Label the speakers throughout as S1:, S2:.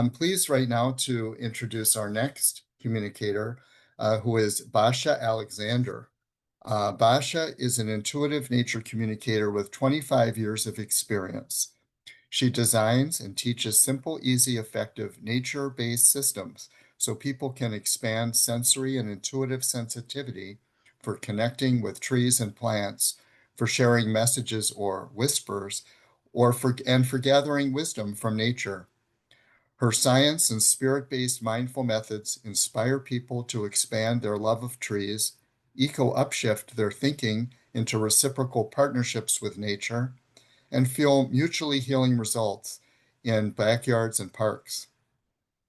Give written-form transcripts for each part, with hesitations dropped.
S1: I'm pleased right now to introduce our next communicator, who is Basia Alexander. Basia is an intuitive nature communicator with 25 years of experience. She designs and teaches simple, easy, effective nature-based systems so people can expand sensory and intuitive sensitivity for connecting with trees and plants, for sharing messages or whispers, or for gathering wisdom from nature. Her science and spirit-based mindful methods inspire people to expand their love of trees, eco-upshift their thinking into reciprocal partnerships with nature, and feel mutually healing results in backyards and parks.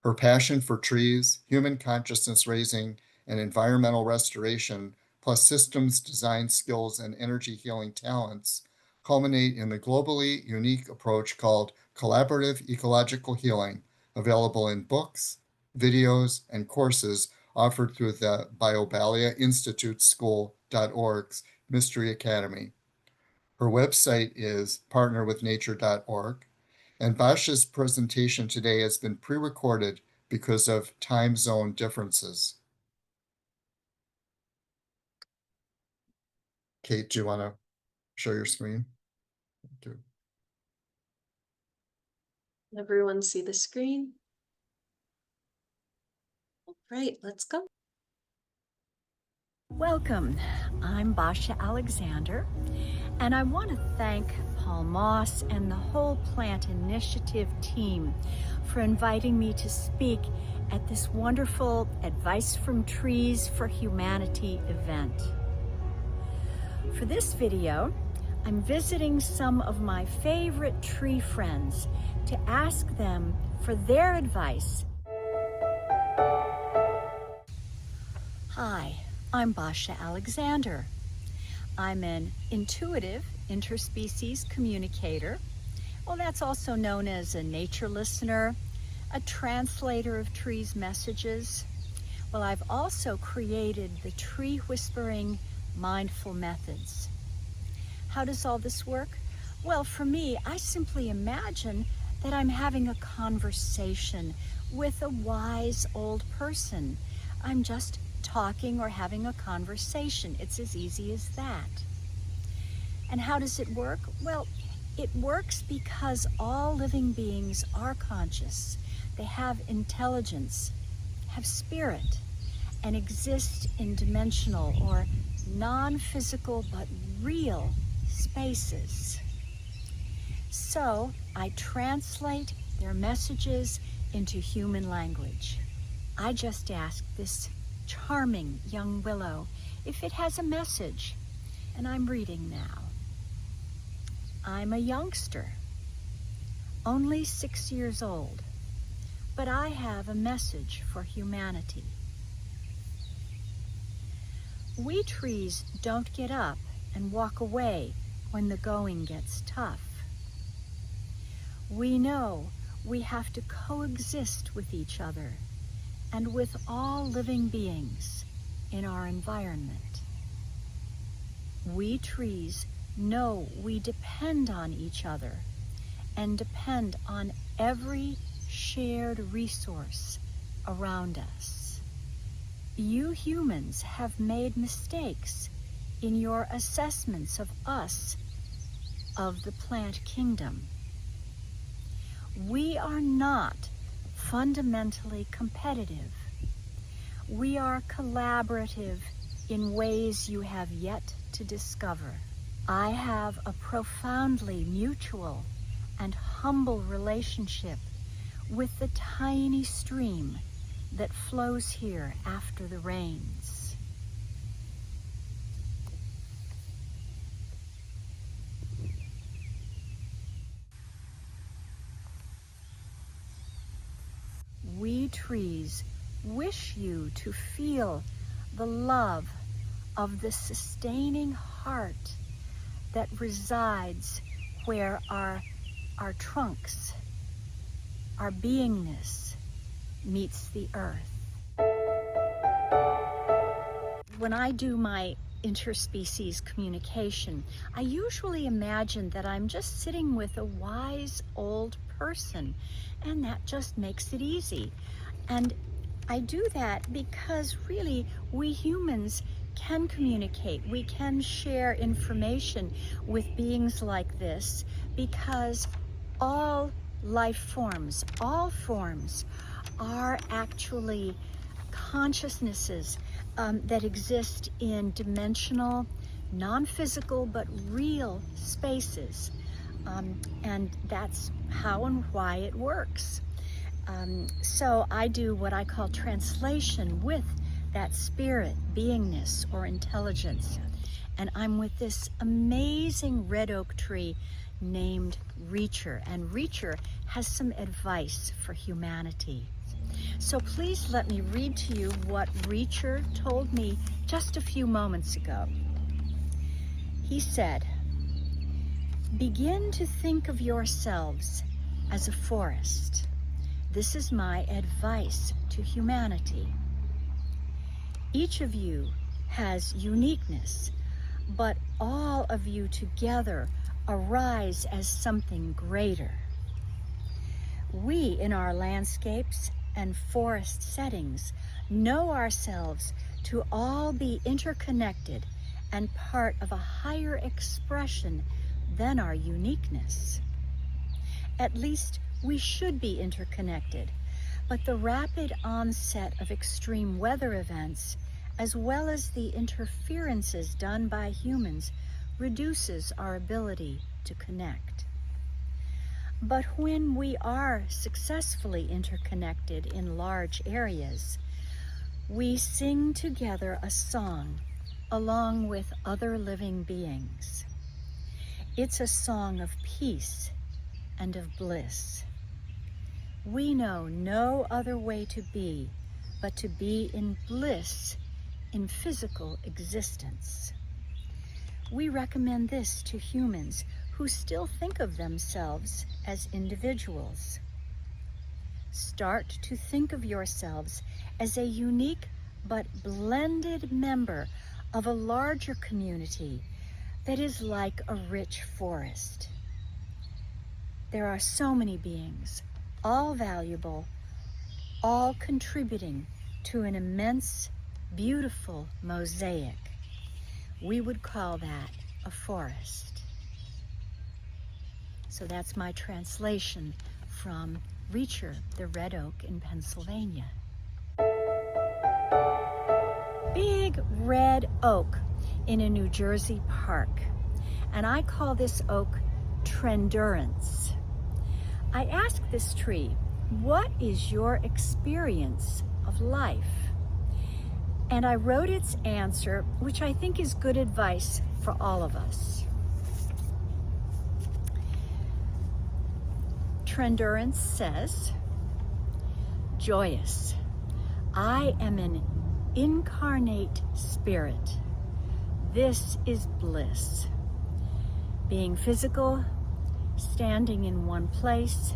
S1: Her passion for trees, human consciousness raising, and environmental restoration, plus systems design skills and energy healing talents, culminate in the globally unique approach called Collaborative Ecological Healing, available in books, videos, and courses offered through the BioBalia Institute School.org's Mystery Academy. Her website is partnerwithnature.org, and Basia's presentation today has been pre-recorded because of time zone differences. Kate, do you want to show your screen? Thank you.
S2: Everyone see the screen? All right, let's go.
S3: Welcome, I'm Basia Alexander, and I want to thank Paul Moss and the whole Plant Initiative team for inviting me to speak at this wonderful Advice from Trees for Humanity event. For this video, I'm visiting some of my favorite tree friends to ask them for their advice. Hi, I'm Basia Alexander. I'm an intuitive interspecies communicator. Well, that's also known as a nature listener, a translator of trees' messages. Well, I've also created the tree whispering mindful methods. How does all this work? Well, for me, I simply imagine that I'm having a conversation with a wise old person. I'm just talking or having a conversation. It's as easy as that. And how does it work? Well, it works because all living beings are conscious. They have intelligence, have spirit, and exist in dimensional or non-physical but real spaces. So I translate their messages into human language. I just ask this charming young willow if it has a message, and I'm reading now. I'm a youngster, only 6 years old, but I have a message for humanity. We trees don't get up and walk away when the going gets tough. We know we have to coexist with each other and with all living beings in our environment. We trees know we depend on each other and depend on every shared resource around us. You humans have made mistakes in your assessments of us, of the plant kingdom. We are not fundamentally competitive. We are collaborative in ways you have yet to discover. I have a profoundly mutual and humble relationship with the tiny stream that flows here after the rains. We trees wish you to feel the love of the sustaining heart that resides where our trunks, our beingness meets the earth. When I do my interspecies communication, I usually imagine that I'm just sitting with a wise old person, and that just makes it easy. And I do that because really we humans can communicate. We can share information with beings like this because all life forms, all forms are actually consciousnesses that exist in dimensional, non-physical, but real spaces. And that's how and why it works. So I do what I call translation with that spirit, beingness, or intelligence. And I'm with this amazing red oak tree named Reacher. And Reacher has some advice for humanity. So please let me read to you what Reacher told me just a few moments ago. He said, "Begin to think of yourselves as a forest. This is my advice to humanity. Each of you has uniqueness, but all of you together arise as something greater. We, in our landscapes and forest settings, know ourselves to all be interconnected and part of a higher expression than our uniqueness. At least we should be interconnected, but the rapid onset of extreme weather events, as well as the interferences done by humans, reduces our ability to connect. But when we are successfully interconnected in large areas, we sing together a song along with other living beings. It's a song of peace and of bliss. We know no other way to be but to be in bliss in physical existence. We recommend this to humans who still think of themselves as individuals. Start to think of yourselves as a unique but blended member of a larger community that is like a rich forest. There are so many beings, all valuable, all contributing to an immense, beautiful mosaic. We would call that a forest." So that's my translation from Reacher, the red oak in Pennsylvania. Big red oak in a New Jersey park. And I call this oak Trendurance. I asked this tree, "What is your experience of life?" And I wrote its answer, which I think is good advice for all of us. Trendurance says, "Joyous. I am an incarnate spirit. This is bliss. Being physical, standing in one place,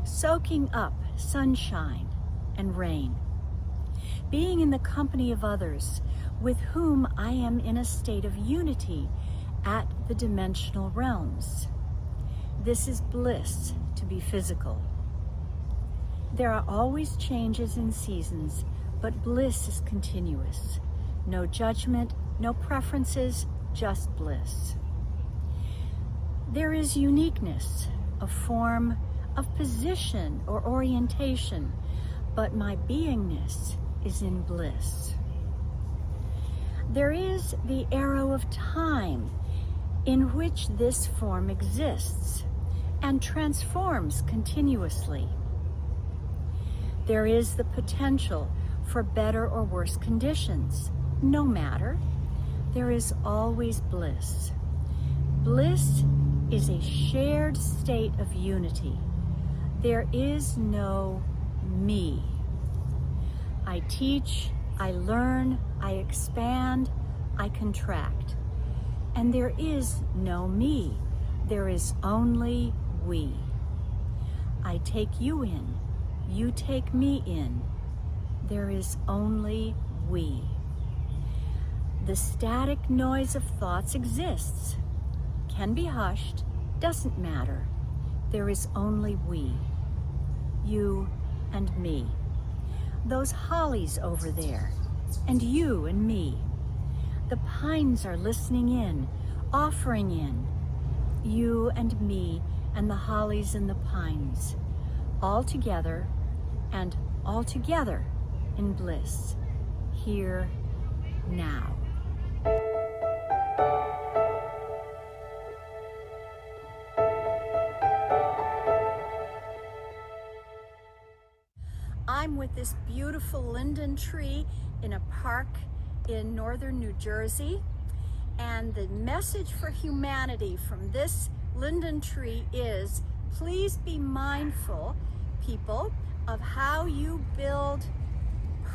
S3: soaking up sunshine and rain. Being in the company of others with whom I am in a state of unity at the dimensional realms. This is bliss to be physical. There are always changes in seasons, but bliss is continuous. No judgment, no preferences, just bliss. There is uniqueness of form, of position or orientation, but my beingness is in bliss. There is the arrow of time in which this form exists and transforms continuously. There is the potential for better or worse conditions. No matter, there is always bliss. Bliss is a shared state of unity. There is no me. I teach, I learn, I expand, I contract. And there is no me. There is only we. I take you in, you take me in. There is only we. The static noise of thoughts exists, can be hushed, doesn't matter. There is only we, you and me. Those hollies over there, and you and me. The pines are listening in, offering in. You and me and the hollies and the pines, all together and all together in bliss, here, now. I'm with this beautiful linden tree in a park in northern New Jersey, and the message for humanity from this linden tree is, please be mindful, people, of how you build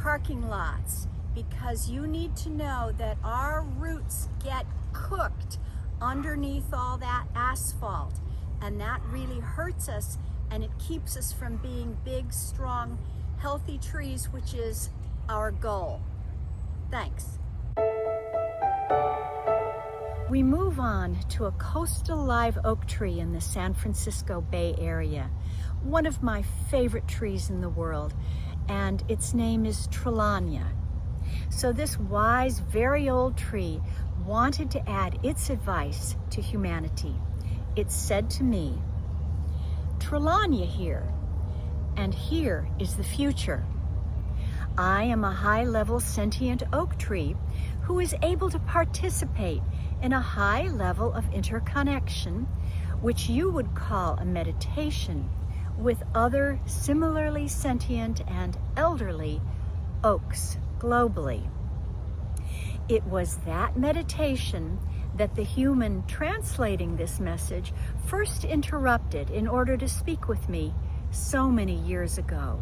S3: parking lots, because you need to know that our roots get cooked underneath all that asphalt, and that really hurts us, and it keeps us from being big, strong, healthy trees, which is our goal. Thanks. We move on to a coastal live oak tree in the San Francisco Bay Area, one of my favorite trees in the world, and its name is Trelania. So this wise, very old tree wanted to add its advice to humanity. It said to me, Trelania here, and here is the future. I am a high-level sentient oak tree who is able to participate in a high level of interconnection, which you would call a meditation, with other similarly sentient and elderly oaks globally. It was that meditation that the human translating this message first interrupted in order to speak with me so many years ago.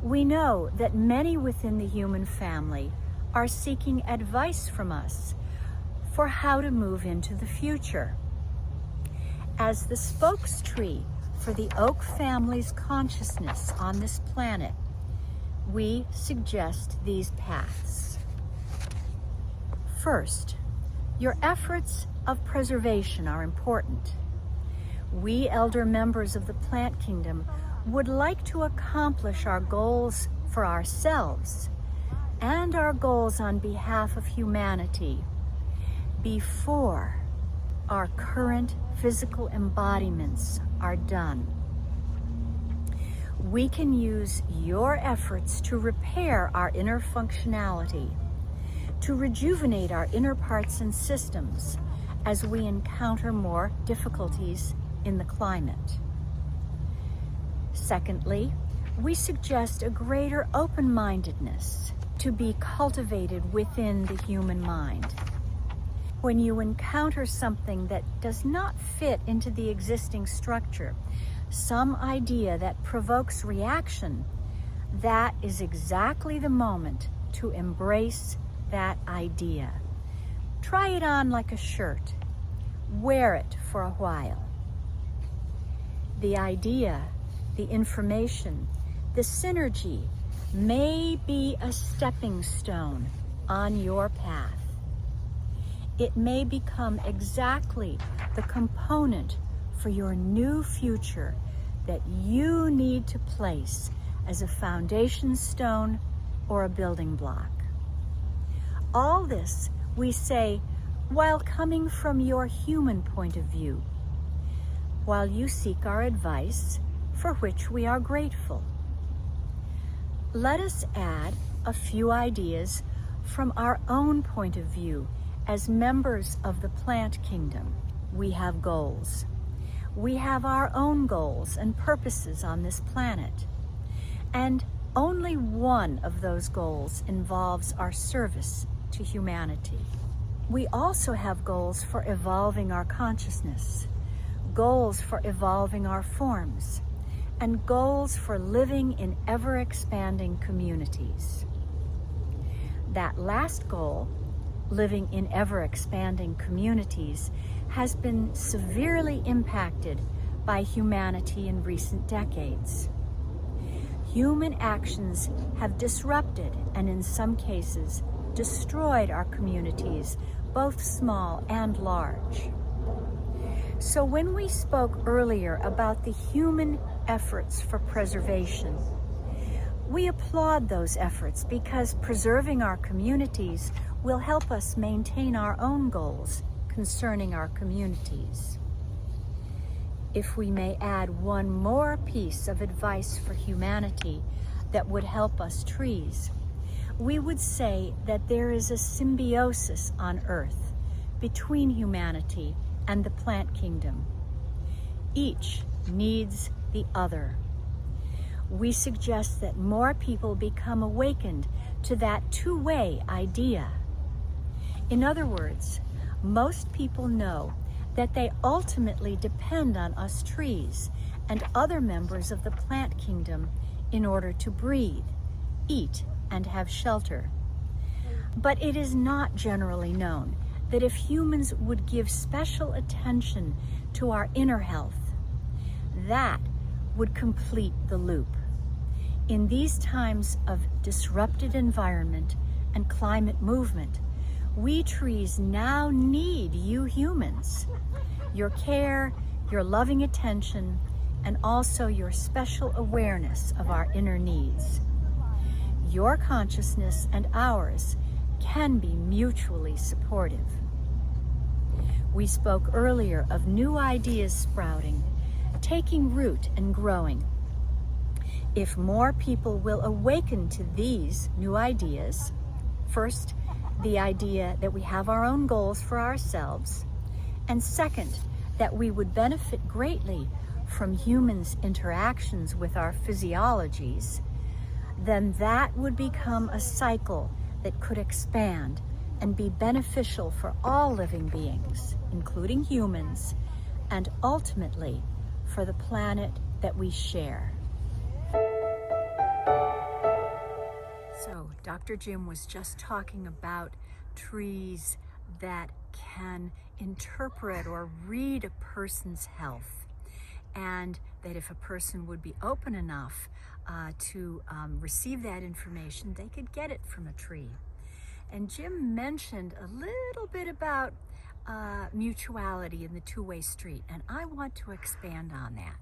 S3: We know that many within the human family are seeking advice from us for how to move into the future. As the spokestree for the oak family's consciousness on this planet, we suggest these paths. First, your efforts of preservation are important. We elder members of the plant kingdom would like to accomplish our goals for ourselves and our goals on behalf of humanity before our current physical embodiments are done. We can use your efforts to repair our inner functionality, to rejuvenate our inner parts and systems as we encounter more difficulties in the climate. Secondly, we suggest a greater open-mindedness to be cultivated within the human mind. When you encounter something that does not fit into the existing structure, some idea that provokes reaction, that is exactly the moment to embrace that idea. Try it on like a shirt. Wear it for a while. The idea, the information, the synergy may be a stepping stone on your path. It may become exactly the component for your new future that you need to place as a foundation stone or a building block. All this we say while coming from your human point of view, while you seek our advice, for which we are grateful. Let us add a few ideas from our own point of view as members of the plant kingdom. We have goals. We have our own goals and purposes on this planet. And only one of those goals involves our service to humanity. We also have goals for evolving our consciousness, goals for evolving our forms, and goals for living in ever-expanding communities. That last goal, living in ever-expanding communities, has been severely impacted by humanity in recent decades. Human actions have disrupted and in some cases destroyed our communities, both small and large. So when we spoke earlier about the human efforts for preservation, we applaud those efforts because preserving our communities will help us maintain our own goals concerning our communities. If we may add one more piece of advice for humanity that would help us trees, we would say that there is a symbiosis on Earth between humanity and the plant kingdom. Each needs the other. We suggest that more people become awakened to that two-way idea. In other words, most people know that they ultimately depend on us trees and other members of the plant kingdom in order to breathe, eat, and have shelter. But it is not generally known that if humans would give special attention to our inner health, that would complete the loop. In these times of disrupted environment and climate movement, we trees now need you humans, your care, your loving attention, and also your special awareness of our inner needs. Your consciousness and ours can be mutually supportive. We spoke earlier of new ideas sprouting, taking root and growing. If more people will awaken to these new ideas, first, the idea that we have our own goals for ourselves, and second, that we would benefit greatly from humans' interactions with our physiologies, then that would become a cycle that could expand and be beneficial for all living beings, including humans, and ultimately for the planet that we share. So, Dr. Jim was just talking about trees that can interpret or read a person's health, and that if a person would be open enough to receive that information, they could get it from a tree. And Jim mentioned a little bit about mutuality in the two-way street, and I want to expand on that.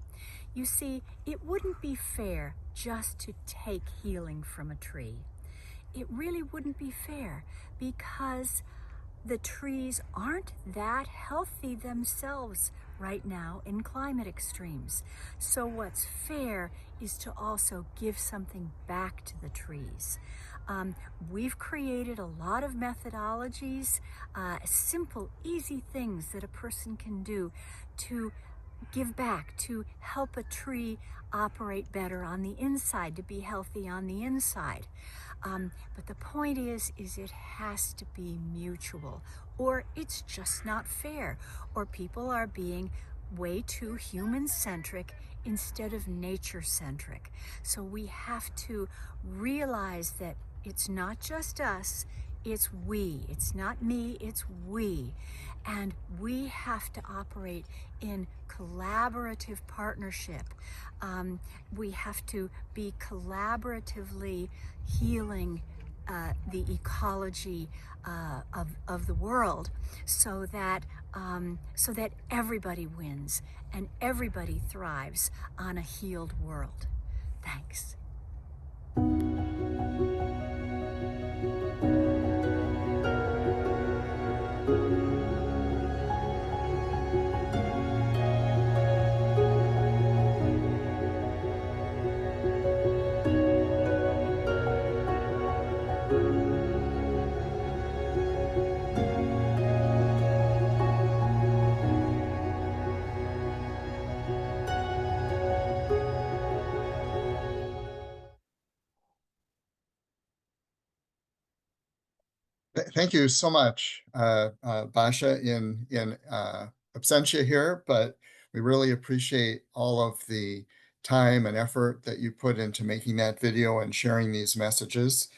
S3: You see, it wouldn't be fair just to take healing from a tree. It really wouldn't be fair because the trees aren't that healthy themselves right now in climate extremes. So what's fair is to also give something back to the trees. We've created a lot of methodologies, simple, easy things that a person can do to give back, to help a tree operate better on the inside, to be healthy on the inside. But the point is it has to be mutual, or it's just not fair, or people are being way too human-centric instead of nature-centric. So we have to realize that it's not just us, it's we. It's not me, it's we. And we have to operate in collaborative partnership. We have to be collaboratively healing the ecology of the world so that everybody wins and everybody thrives on a healed world. Thanks.
S1: Thank you so much, Basia, in absentia here, but we really appreciate all of the time and effort that you put into making that video and sharing these messages.